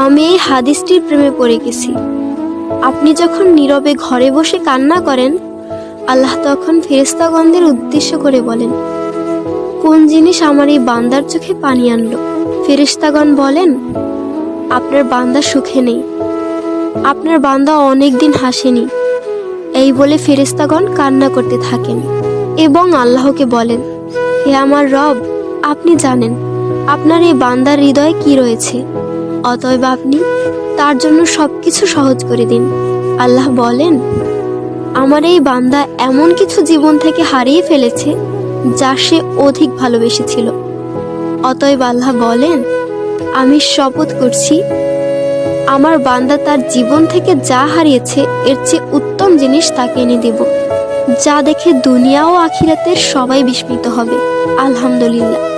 আমি এই হাদিসটির প্রেমে পড়ে গেছি। আপনি যখন নীরবে ঘরে বসে কান্না করেন, আল্লাহ তখন ফেরেশতাগণদের উদ্দেশ্য করে বলেন, কোন জিনিস আমার এই বান্দার চোখে পানি আনলো? ফেরেশতাগণ বলেন, আপনার বান্দা সুখে নেই, আপনার বান্দা অনেক দিন হাসেনি। এই বলে ফেরেশতাগণ কান্না করতে থাকেন এবং আল্লাহকে বলেন, হে আমার রব, আপনি জানেন আপনার এই বান্দার হৃদয়ে কি রয়েছে, অতএব আপনি তার জন্য সবকিছু সহজ করে দিন। আল্লাহ বলেন, আমার এই বান্দা এমন কিছু জীবন থেকে হারিয়ে ফেলেছে যা সে অধিক ভালোবেসেছিল। অতএব আল্লাহ বলেন, আমি শপথ করছি, আমার বান্দা তার জীবন থেকে যা হারিয়েছে এর চেয়ে উত্তম জিনিস তাকে এনে দেব, যা দেখে দুনিয়া ও আখিরাতের সবাই বিস্মিত হবে। আলহামদুলিল্লাহ।